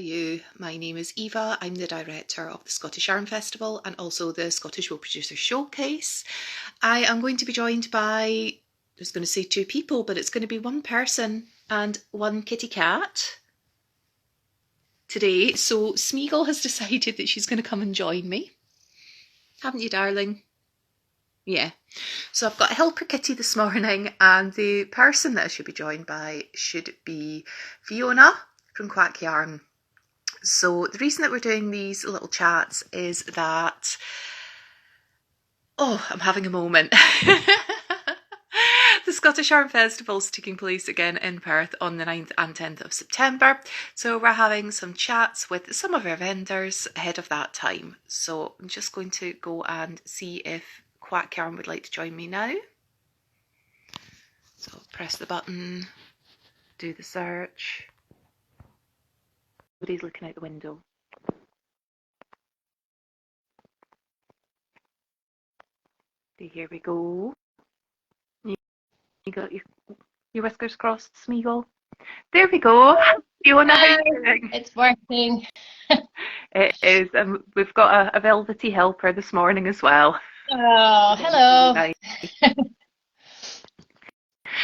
you? My name is Eva. I'm the director of the Scottish Yarn Festival and also the Scottish Wool Producer Showcase. I am going to be joined by, I was going to say two people, but it's going to be one person and one kitty cat today. So Smeagol has decided that she's going to come and join me. Haven't you, darling? Yeah. So I've got a helper kitty this morning, and the person that I should be joined by should be Fiona from Quack Yarn. So the reason that we're doing these little chats is that, I'm having a moment. The Scottish Yarn Festival is taking place again in Perth on the 9th and 10th of September. So we're having some chats with some of our vendors ahead of that time. So I'm just going to go and see if Quack Yarn would like to join me now. So press the button, do the search. Nobody's looking out the window. Here we go. You got your whiskers crossed, Smeagol. There we go. Fiona, how are you doing? It's working. It is. We've got a velvety helper this morning as well. Oh, hello.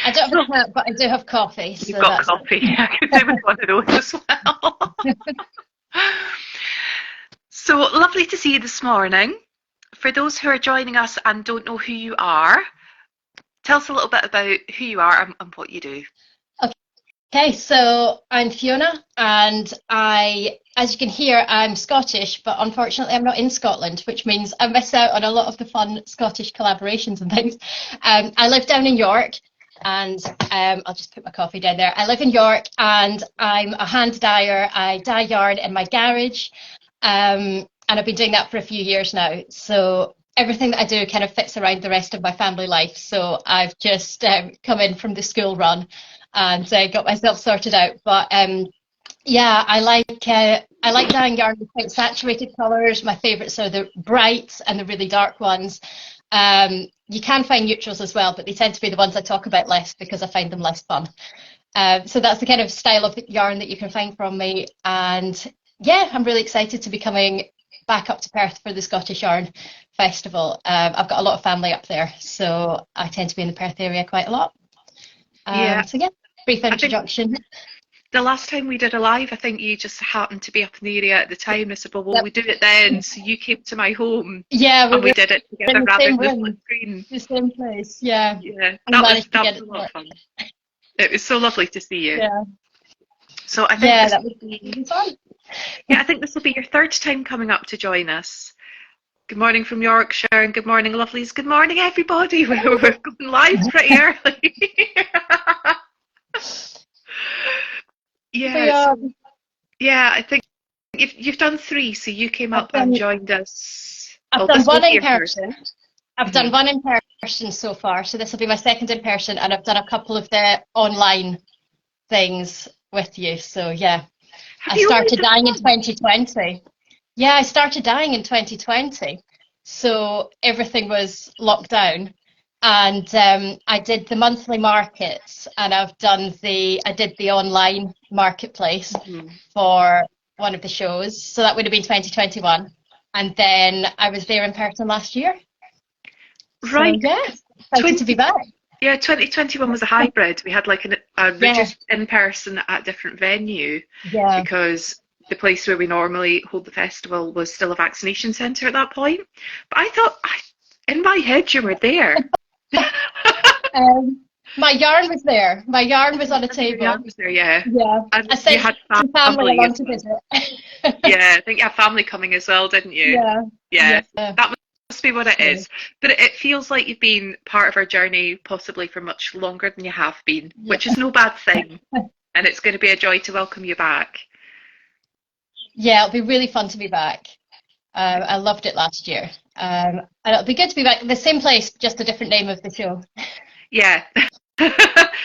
I don't have a cat, but I do have coffee. You've got coffee. I could do with one of those as well. So lovely to see you this morning. For those who are joining us and don't know who you are, tell us a little bit about who you are and what you do. Okay, so I'm Fiona, and as you can hear, I'm Scottish, but unfortunately I'm not in Scotland, which means I miss out on a lot of the fun Scottish collaborations and things. I live down in York, and I'll just put my coffee down there. I live in York, and I'm a hand dyer. I dye yarn in my garage, and I've been doing that for a few years now. So everything that I do kind of fits around the rest of my family life. So I've just come in from the school run and got myself sorted out. But yeah, I like dyeing yarn with quite saturated colours. My favourites are the brights and the really dark ones. You can find neutrals as well, but they tend to be the ones I talk about less because I find them less fun. So that's the kind of style of yarn that you can find from me. And yeah, I'm really excited to be coming back up to Perth for the Scottish Yarn Festival. I've got a lot of family up there, so I tend to be in the Perth area quite a lot. So yeah, brief introduction. The last time we did a live, I think you just happened to be up in the area at the time. I said, well, will we do it then? So you came to my home. Yeah, we did it together rather than the screen. The same place, yeah. Yeah, that was a lot of fun. It was so lovely to see you. Yeah. So I think that would be fun. Yeah, I think this will be your third time coming up to join us. Good morning from Yorkshire and good morning, lovelies. Good morning, everybody. We're going live pretty early. Yeah, I think you've done three, so you came up and joined us. I've done one in person. I've done one in person so far, so this will be my second in person, and I've done a couple of the online things with you. So yeah, I started dyeing in 2020. Yeah, I started dyeing in 2020, so everything was locked down. And I did the monthly markets, and I did the online marketplace for one of the shows. So that would have been 2021. And then I was there in person last year. Right. So, yeah, excited to be back. Yeah, 2021 was a hybrid. We had like a reduced in person at a different venue because the place where we normally hold the festival was still a vaccination centre at that point. But I thought, in my head, you were there. My yarn was there. My yarn was on a table. Your yarn was there, yeah. Yeah. And I sent you had family along to visit. Yeah, I think you had family coming as well, didn't you? Yeah. That must be what it is. But it feels like you've been part of our journey possibly for much longer than you have been, which is no bad thing. And it's going to be a joy to welcome you back. Yeah, it'll be really fun to be back. I loved it last year. And it'll be good to be back in the same place, just a different name of the show. Yeah.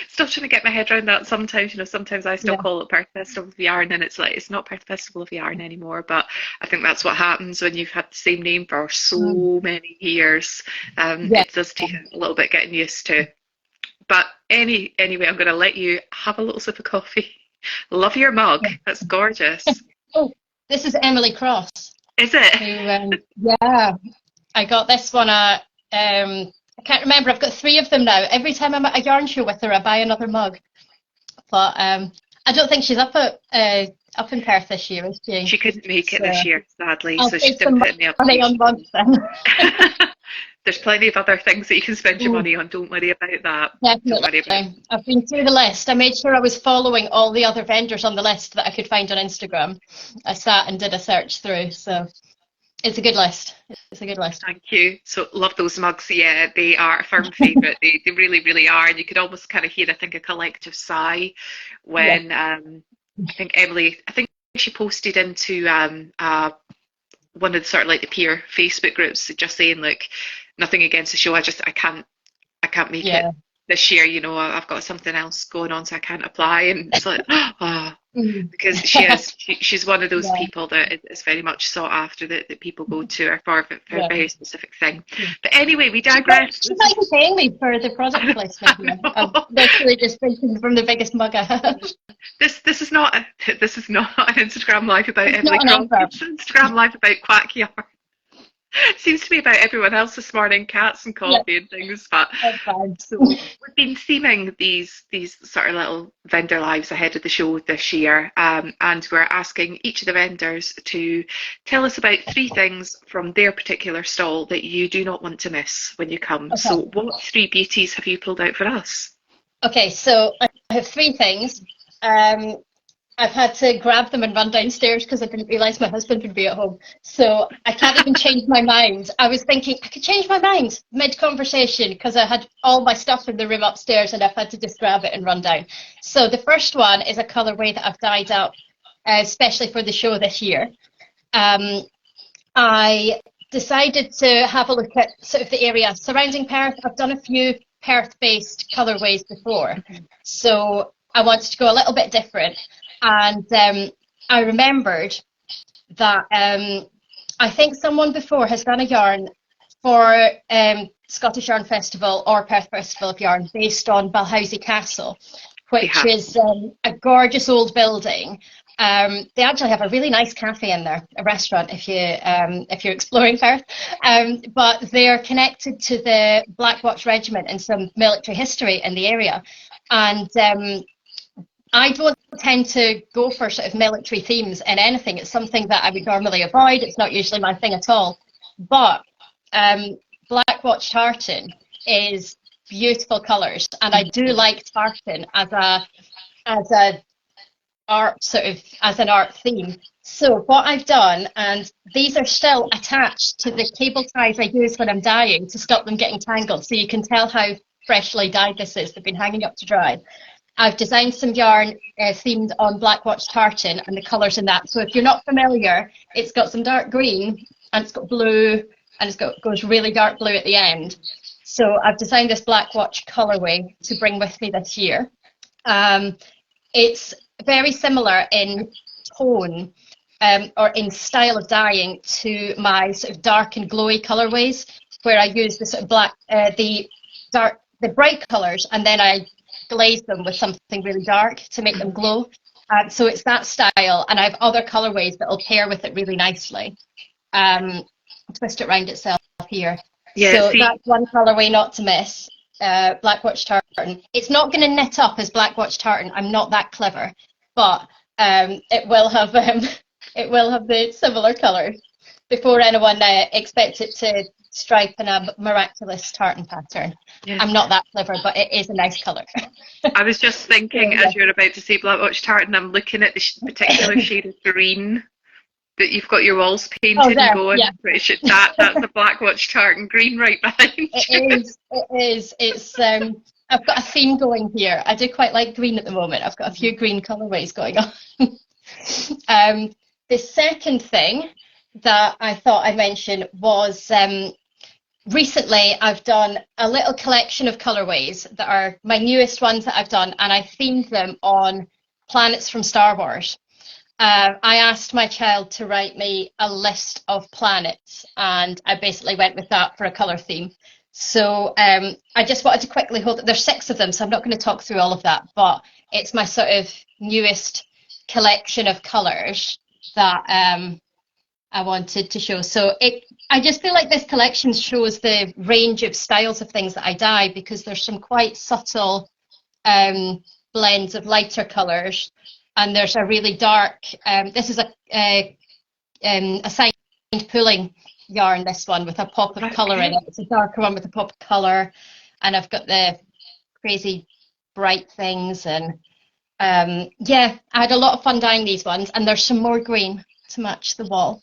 Still trying to get my head around that sometimes. Sometimes I still call it Perth Festival of Yarn, and it's like, it's not Perth Festival of Yarn anymore. But I think that's what happens when you've had the same name for so many years. It does take a little bit getting used to. But anyway, I'm going to let you have a little sip of coffee. Love your mug. That's gorgeous. Oh, this is Emily Cross, Is it? who, yeah, I got this one at, I can't remember, I've got three of them now. Every time I'm at a yarn show with her, I buy another mug. But I don't think she's up in Perth this year, is she? She couldn't make it this So year, sadly, I'll so she save didn't some put in the money on application. mugs then. There's plenty of other things that you can spend your Mm, money on. Don't worry about that. Don't worry about it. definitely. I've been through the list. I made sure I was following all the other vendors on the list that I could find on Instagram. I sat and did a search through, so it's a good list. It's a good list. Thank you. So love those mugs. Yeah, they are a firm favourite. They really, really are. And you could almost kind of hear, I think, a collective sigh Yeah, when I think Emily, I think she posted into one of the sort of like the peer Facebook groups, just saying like nothing against the show. I can't make it yeah. this year. You know, I've got something else going on, so I can't apply. And it's like, oh, Mm. because she's one of those Yeah, people that is very much sought after, that people go to her for a yeah. very specific thing. Yeah. But anyway, we digress. She's not even paying me for the product placement here. I'm I know. literally just drinking from the biggest mug I have. This is not an Instagram live about It's Emily not an Cross. advert. It's an Instagram live about Quack Yarn. Seems to be about everyone else this morning, cats and Yeah, coffee and things. But that's fine. so we've been theming these sort of little vendor lives ahead of the show this year, and we're asking each of the vendors to tell us about three things from their particular stall that you do not want to miss when you come. Okay. So what three beauties have you pulled out for us? Okay, so I have three things. Um, I've had to grab them and run downstairs because I didn't realise my husband would be at home. So I can't even change my mind. I was thinking I could change my mind mid-conversation because I had all my stuff in the room upstairs and I've had to just grab it and run down. So the first one is a colourway that I've dyed up, especially for the show this year. Um, I decided to have a look at sort of the area surrounding Perth. I've done a few Perth-based colourways before, so I wanted to go a little bit different. And I remembered that I think someone before has done a yarn for Scottish Yarn Festival or Perth Festival of Yarn based on Balhousie Castle, They which have. is a gorgeous old building. They actually have a really nice cafe in there, a restaurant if you're exploring Perth. But they're connected to the Black Watch Regiment and some military history in the area. And I don't tend to go for sort of military themes in anything. It's something that I would normally avoid. It's not usually my thing at all. But Black Watch tartan is beautiful colours, and I do like tartan as a art sort of as an art theme. So what I've done, and these are still attached to the cable ties I use when I'm dyeing to stop them getting tangled, so you can tell how freshly dyed this is. They've been hanging up to dry. I've designed some yarn themed on Black Watch tartan and the colours in that. So if you're not familiar, it's got some dark green and it's got blue and goes really dark blue at the end. So I've designed this Black Watch colourway to bring with me this year. It's very similar in tone or in style of dyeing to my sort of dark and glowy colourways, where I use the sort of black, the bright colours, and then I glaze them with something really dark to make them glow. So it's that style, and I have other colourways that will pair with it really nicely. Twist it round itself here. Yeah, So see, that's one colourway not to miss. Black Watch tartan. It's not going to knit up as Black Watch tartan. I'm not that clever, but it will have the similar colours before anyone expects it to stripe in a miraculous tartan pattern. yeah. I'm not that clever, but it is a nice colour. I was just thinking, Yeah. as you're about to say Black Watch tartan, I'm looking at the particular shade of green that you've got your walls Oh, painted and there, going. yeah. That's a Black Watch tartan green right behind you. It is. It's I've got a theme going here. I do quite like green at the moment. I've got a few green colourways going on. The second thing that I thought I'd mention was recently I've done a little collection of colourways that are my newest ones that I've done, and I themed them on planets from Star Wars. I asked my child to write me a list of planets, and I basically went with that for a colour theme. So I just wanted to quickly hold it. There's 6 of them, so I'm not going to talk through all of that, but it's my sort of newest collection of colours. that I wanted to show. So I just feel like this collection shows the range of styles of things that I dye, because there's some quite subtle blends of lighter colours, and there's a really dark, this is a side pulling yarn, this one, with a pop of colour in it. It's a darker one with a pop of colour, and I've got the crazy bright things, and yeah, I had a lot of fun dyeing these ones, and there's some more green to match the wall.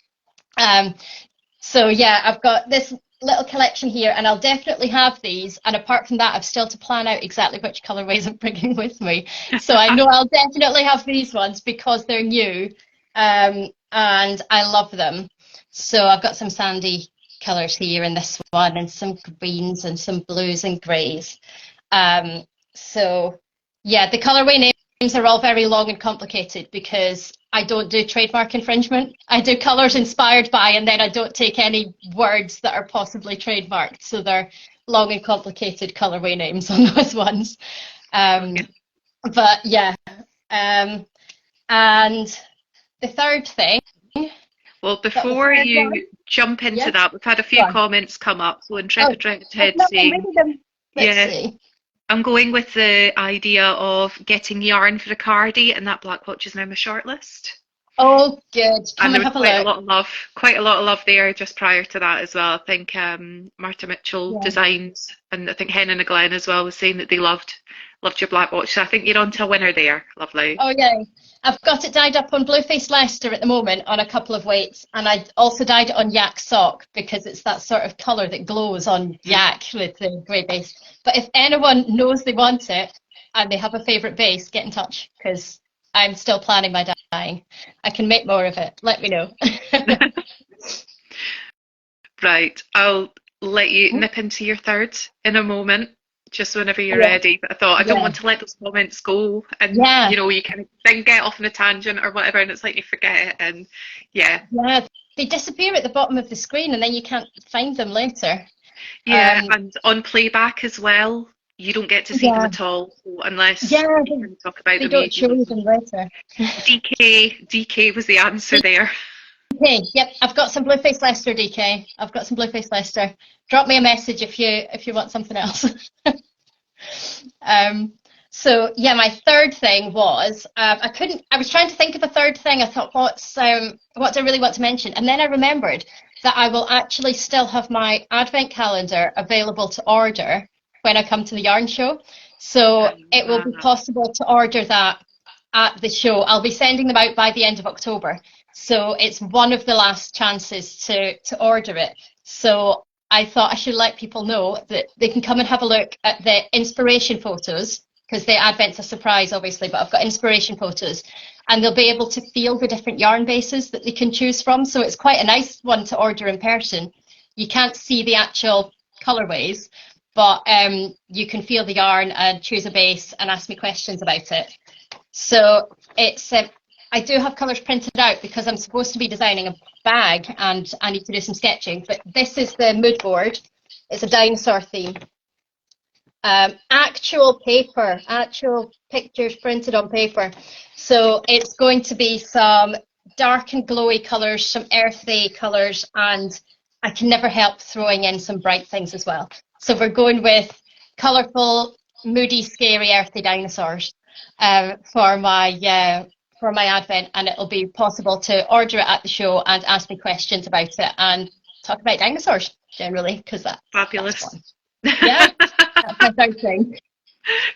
So yeah, I've got this little collection here, and I'll definitely have these, and apart from that, I've still to plan out exactly which colourways I'm bringing with me. So I know I'll definitely have these ones because they're new, and I love them. So I've got some sandy colours here in this one, and some greens and some blues and greys. So yeah, the colourway names are all very long and complicated because I don't do trademark infringement. I do colours inspired by, and then I don't take any words that are possibly trademarked. So they're long and complicated colourway names on those ones. But yeah, and the third thing. Well, before you jump into that, we've had a few comments come up. So Intrepid Redhead saying, I'm going with the idea of getting yarn for a cardie, and that Black Watch is now my shortlist. Oh, good. Come and and have a look. Quite a lot of love there just prior to that as well. I think Martha Mitchell Designs, and I think Hen and Glen as well, was saying that they loved your Black Watch. So I think you're on to a winner there. Lovely. Oh yeah, I've got it dyed up on Blueface Leicester at the moment on a couple of weights, and I also dyed it on Yak Sock because it's that sort of colour that glows on Yak with the grey base. But if anyone knows they want it and they have a favourite base, get in touch, because I'm still planning my dyeing. I can make more of it. Let me know. Right, I'll let you nip into your third in a moment, just whenever you're ready. But I thought I don't want to let those comments go, and you know, you kind of then get off on a tangent or whatever, and it's like you forget it, and they disappear at the bottom of the screen, and then you can't find them later. And on playback as well, you don't get to see them at all, so unless you can talk about them. Don't show them later. DK was the answer there. Okay, yep, I've got some Blueface Leicester, DK. I've got some Blueface Leicester. Drop me a message if you want something else. So yeah, my third thing was I was trying to think of a third thing. I thought, what do I really want to mention? And then I remembered that I will actually still have my advent calendar available to order when I come to the yarn show. So it will be possible to order that at the show. I'll be sending them out by the end of October. So it's one of the last chances to order it. So I thought I should let people know that they can come and have a look at the inspiration photos, because the Advent's a surprise, obviously, but I've got inspiration photos, and they'll be able to feel the different yarn bases that they can choose from. So it's quite a nice one to order in person. You can't see the actual colorways, but you can feel the yarn and choose a base and ask me questions about it. So it's I do have colours printed out because I'm supposed to be designing a bag and I need to do some sketching, but this is the mood board. It's a dinosaur theme. Actual paper, actual pictures printed on paper. So it's going to be some dark and glowy colours, some earthy colours, and I can never help throwing in some bright things as well. So we're going with colourful, moody, scary, earthy dinosaurs for my Advent, and it'll be possible to order it at the show and ask me questions about it and talk about dinosaurs generally, because that's fabulous. That's fun. Yeah, that's my third thing.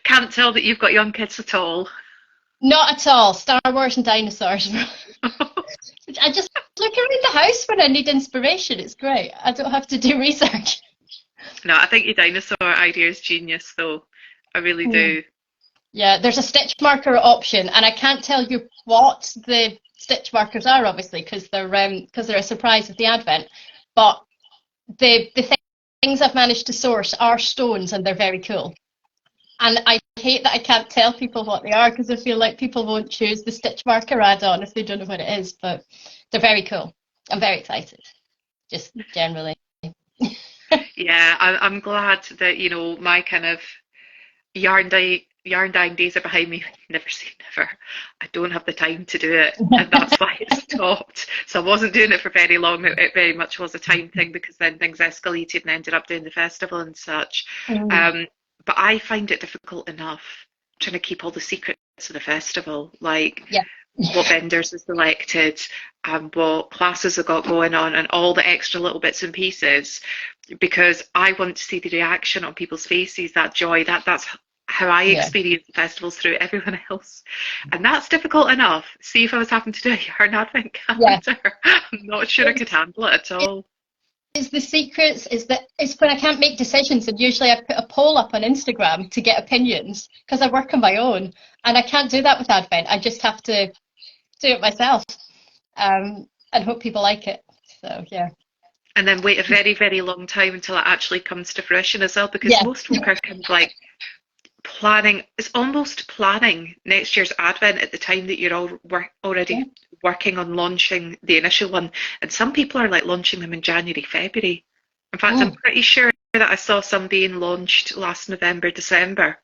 Can't tell that you've got young kids at all. Not at all. Star Wars and dinosaurs. I just look around the house when I need inspiration. It's great. I don't have to do research. No, I think your dinosaur idea is genius, though. I really do. Yeah, there's a stitch marker option, and I can't tell you what the stitch markers are, obviously, because they're a surprise at the Advent. But the things I've managed to source are stones, and they're very cool. And I hate that I can't tell people what they are, because I feel like people won't choose the stitch marker add-on if they don't know what it is. But they're very cool. I'm very excited, just generally. Yeah, I'm glad that, you know, my kind of yarn dye yarn dyeing days are behind me. Never say never. I don't have the time to do it, and that's why it stopped. So I wasn't doing it for very long. It very much was a time thing because then things escalated and I ended up doing the festival and such. Mm, Um, but I find it difficult enough trying to keep all the secrets of the festival, like yeah. what vendors are selected and what classes have got going on and all the extra little bits and pieces because I want to see the reaction on people's faces, that joy, that's how I Yeah. experience the festivals through everyone else. And that's difficult enough. See if I was having to do a yarn advent Yeah. calendar. I'm not sure I could handle it at all. It's the secrets is that it's when I can't make decisions, and usually I put a poll up on Instagram to get opinions because I work on my own and I can't do that with Advent. I just have to do it myself, and hope people like it. So yeah. And then wait a very, very long time until it actually comes to fruition as well, because Yeah. most folk are kind of like planning, it's almost planning next year's advent at the time that you're Yeah. already working on launching the initial one. And some people are like launching them in January, February. In fact, I'm Mm. pretty sure that I saw some being launched last November, December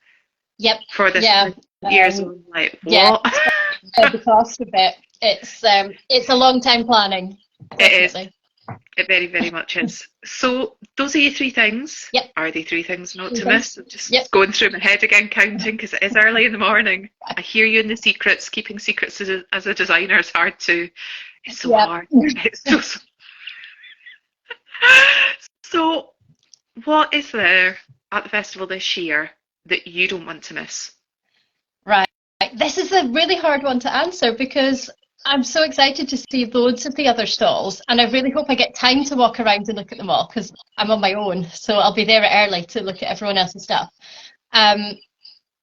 Yep. for this Yeah. year's Um, one. Like, yeah. what? The cost of it. It's a long time planning, It is. definitely. It very, very much is. So those are your three things. Yep. Are they three things not Three to things. miss? I'm just Yep. going through my head again, counting, because it is early in the morning. I hear you in the secrets. Keeping secrets as a designer is hard to. It's so Yep. hard. It's so. So, what is there at the festival this year that you don't want to miss? Right. This is a really hard one to answer because I'm so excited to see loads of the other stalls, and I really hope I get time to walk around and look at them all because I'm on my own, so I'll be there early to look at everyone else's stuff. Um,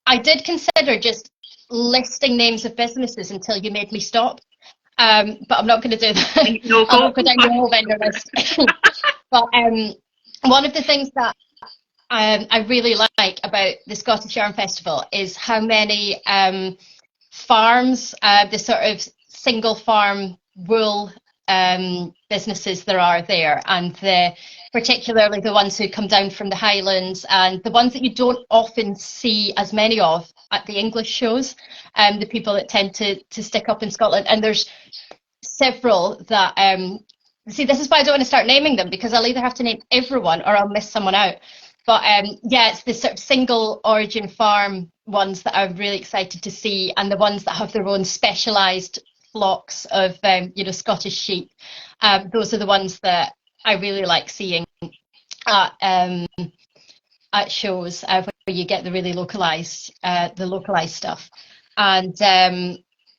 I did consider just listing names of businesses until you made me stop, but I'm not going to do that. No, I'll go, not go go down for the whole it. Go vendor for list. it. But one of the things that I really like about the Scottish Yarn Festival is how many farms, the sort of single farm wool businesses there are there, and particularly the ones who come down from the Highlands and the ones that you don't often see as many of at the English shows, the people that tend to stick up in Scotland. And there's several that see, this is why I don't want to start naming them because I'll either have to name everyone or I'll miss someone out. But yeah, it's the sort of single origin farm ones that I'm really excited to see, and the ones that have their own specialised flocks of Scottish sheep. Those are the ones that I really like seeing at shows where you get the really localised stuff. And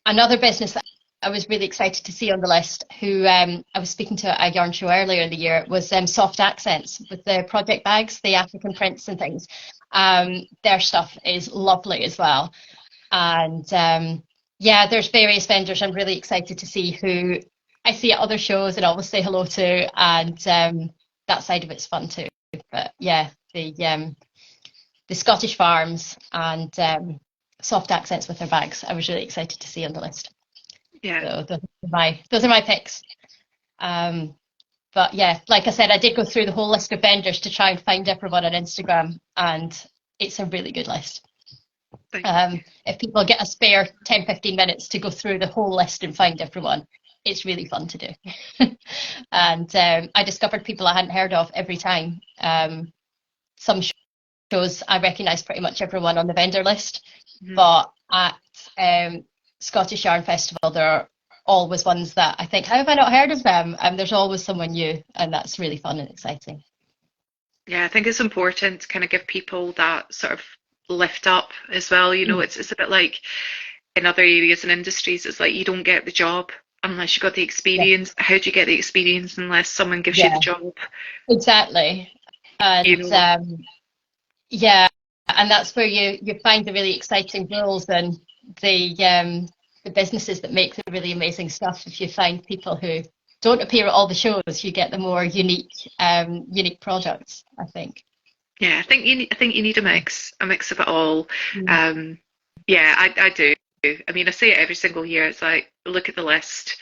another business that I was really excited to see on the list, who I was speaking to at a yarn show earlier in the year, was Soft Accents with the project bags, the African prints and things. Their stuff is lovely as well. And yeah, there's various vendors I'm really excited to see who I see at other shows and always say hello to, and that side of it's fun too. But yeah, the Scottish farms and Soft Accents with their bags, I was really excited to see on the list. Yeah. So those are my picks. But yeah, like I said, I did go through the whole list of vendors to try and find everyone on Instagram, and it's a really good list. If people get a spare 10-15 minutes to go through the whole list and find everyone, it's really fun to do. And I discovered people I hadn't heard of every time. Some shows I recognise pretty much everyone on the vendor list, but at Scottish Yarn Festival there are always ones that I think, how have I not heard of them? And there's always someone new, and that's really fun and exciting. Yeah, I think it's important to kind of give people that sort of lift up as well. You know, it's a bit like in other areas and industries, it's like you don't get the job unless you got the Yeah, experience. How do you get the experience unless someone gives you the yeah, job? exactly. You And know, yeah, and that's where you find the really exciting roles and the businesses that make the really amazing stuff. If you find people who don't appear at all the shows, you get the more unique products, I think. yeah, I think you need a mix of it all. Mm. Um, yeah, I do. I mean, I say it every single year. It's like look at the list,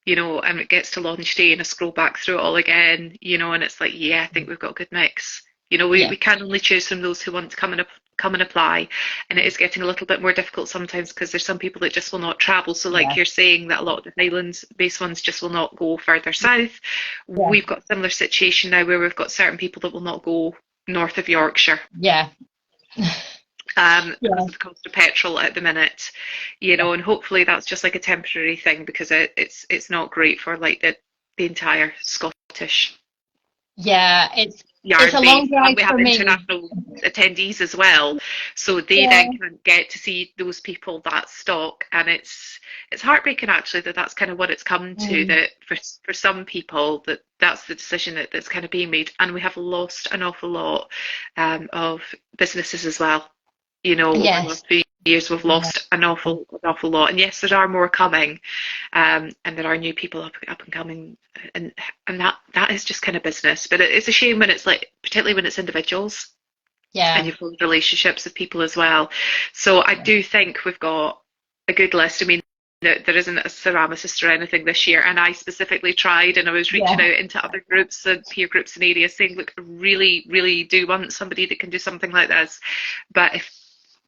you know, and it gets to launch day and I scroll back through it all again, you know, and it's like, yeah, I think we've got a good mix. You know, we Yeah, can only choose from those who want to come and come and apply. And it is getting a little bit more difficult sometimes because there's some people that just will not travel. So like you're saying that a lot of the Highlands-based ones just will not go further south. Yeah. We've got a similar situation now where we've got certain people that will not go north of Yorkshire. Yeah. Because of the cost of petrol at the minute, you know, and hopefully that's just like a temporary thing because it's not great for like the entire Scottish yarn it's a long base, drive and we for have me. international attendees as well, so they then can't get to see those people that stock, and it's heartbreaking actually that that's kind of what it's come to, that for some people that's the decision that's kind of being made, and we have lost an awful lot of businesses as well. You know, over the last few years, we've lost an awful lot. And yes, there are more coming, and there are new people up and coming, and that is just kind of business. But it's a shame when it's like, particularly when it's individuals, and you've got relationships with people as well. So I do think we've got a good list. I mean, there isn't a ceramicist or anything this year, and I specifically tried, and I was reaching out into other groups and peer groups and areas saying, look, I really, really do want somebody that can do something like this, but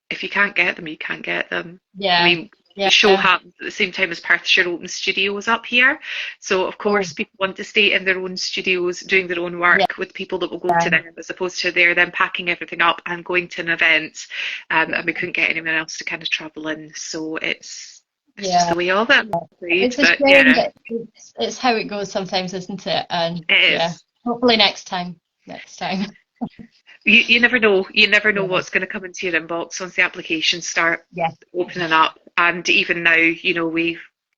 if you can't get them, you can't get them. I mean, the show happens at the same time as Perthshire Open Studios up here. So, of course, people want to stay in their own studios doing their own work with people that will go to them, as opposed to they're then packing everything up and going to an event. And we couldn't get anyone else to kind of travel in. So it's just the way of it, I'm afraid. It's a shame, but it's how it goes sometimes, isn't it? And it is. Hopefully next time. You never know. You never know what's going to come into your inbox once the applications start opening up. And even now, you know,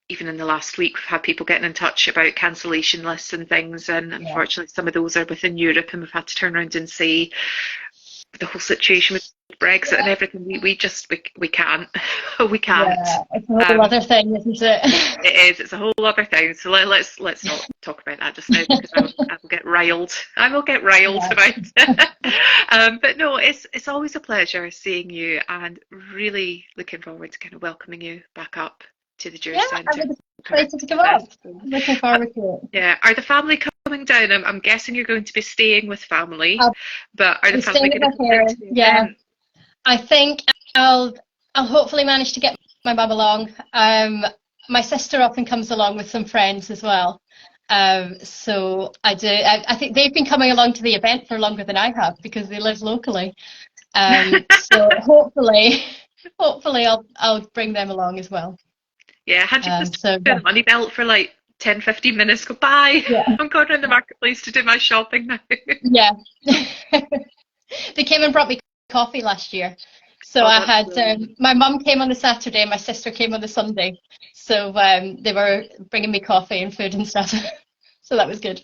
even in the last week, we've had people getting in touch about cancellation lists and things. And unfortunately, some of those are within Europe, and we've had to turn around and say the whole situation with Brexit and everything. We can't. We can't. Yeah, it's a whole other thing, isn't it? It is. It's a whole other thing. So let's not talk about that just now, because I will get riled. I will get riled about it. But no, it's always a pleasure seeing you, and really looking forward to kind of welcoming you back up to the Jewish Centre. I'm excited to come up. Looking forward to it. Yeah. Are the family coming down? I'm guessing you're going to be staying with family, but are the family going to come down to the event? I think I'll hopefully manage to get my mum along. My sister often comes along with some friends as well. So I do. I think they've been coming along to the event for longer than I have because they live locally. So hopefully I'll bring them along as well. Yeah, had you just put a money belt for like 10-15 minutes, go bye. I'm going around the marketplace to do my shopping now. They came and brought me coffee last year. So I had my mum came on the Saturday, my sister came on the Sunday. So they were bringing me coffee and food and stuff. So that was good.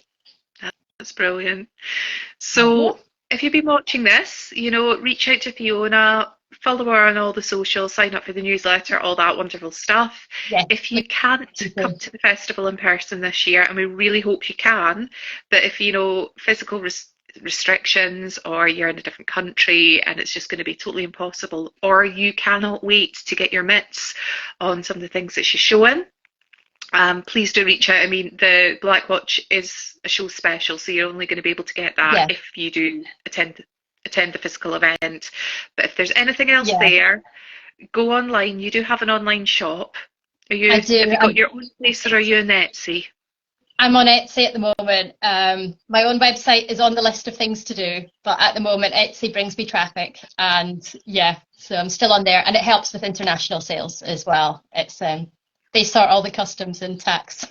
That's brilliant. So if you've been watching this, you know, reach out to Fiona, follow her on all the socials, sign up for the newsletter, all that wonderful stuff. If you can't come to the festival in person this year, and we really hope you can, but if you know physical restrictions, or you're in a different country and it's just going to be totally impossible, or you cannot wait to get your mitts on some of the things that she's showing, please do reach out. I mean, the Black Watch is a show special, so you're only going to be able to get that if you do attend the physical event. But if there's anything else there, go online. You do have an online shop. I do. Have you got your own place, or are you on Etsy? I'm on Etsy at the moment. My own website is on the list of things to do, but at the moment Etsy brings me traffic, and so I'm still on there, and it helps with international sales as well. It's they sort all the customs and tax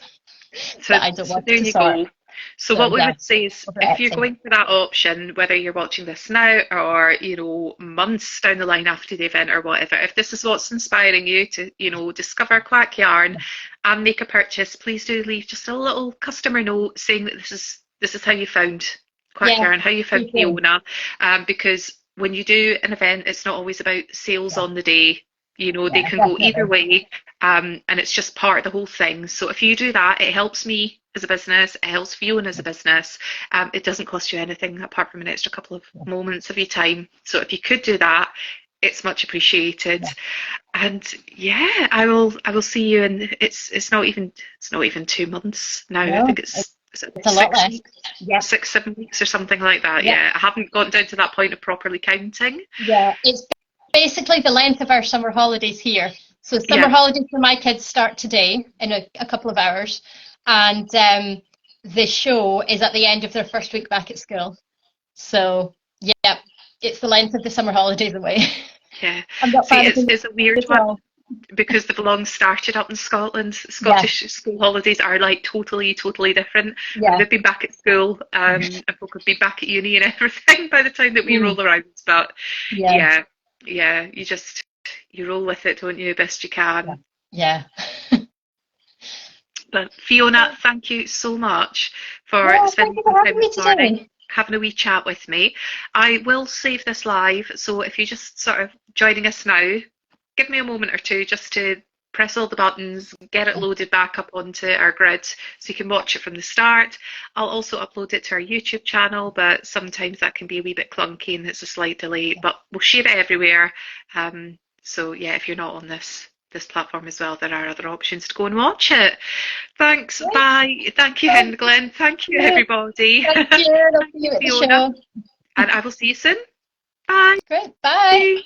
that I don't want to sort. So what we would say is, if you're going for that option, whether you're watching this now or, you know, months down the line after the event or whatever, if this is what's inspiring you to, you know, discover Quack Yarn and make a purchase, please do leave just a little customer note saying that this is how you found Quack Yarn, how you found Fiona, because when you do an event, it's not always about sales on the day. You know, they can go either way, and it's just part of the whole thing. So if you do that, it helps me as a business, it helps Fiona as a business. It doesn't cost you anything apart from an extra couple of moments of your time. So if you could do that, it's much appreciated. And I will see you. And it's not even 2 months now. I think it's Is it It's a lot less. weeks? Yeah. 6, 7 weeks or something like that. Yeah. Yeah, I haven't gotten down to that point of properly counting. Yeah. It's basically the length of our summer holidays here. So summer Yeah. holidays for my kids start today in a couple of hours, and the show is at the end of their first week back at school. So yeah, it's the length of the summer holidays away. Yeah. I'm not See, panicking it's a weird at one all. because they've long started up in Scotland. Yeah, Scottish school holidays are like totally, totally different. yeah. They've been back at school, and folk have been back at uni and everything by the time that we Mm, roll around. But yeah, yeah, yeah, you roll with it, don't you, best you yeah, can. yeah. But Fiona, thank you so much for No, thank spending you some for time having me this morning, today. having a wee chat with me. I will save this live, so if you're just sort of joining us now, give me a moment or two just to press all the buttons, get it loaded back up onto our grid so you can watch it from the start. I'll also upload it to our YouTube channel, but sometimes that can be a wee bit clunky and it's a slight delay, but we'll share it everywhere. So yeah, if you're not on this platform as well, there are other options to go and watch it. Thanks, Great. bye. Thank you, Thank Glenn. Thank you, you. everybody. Thank you. I'll see you at the Fiona, show. and I will see you soon. Bye. Great. Bye.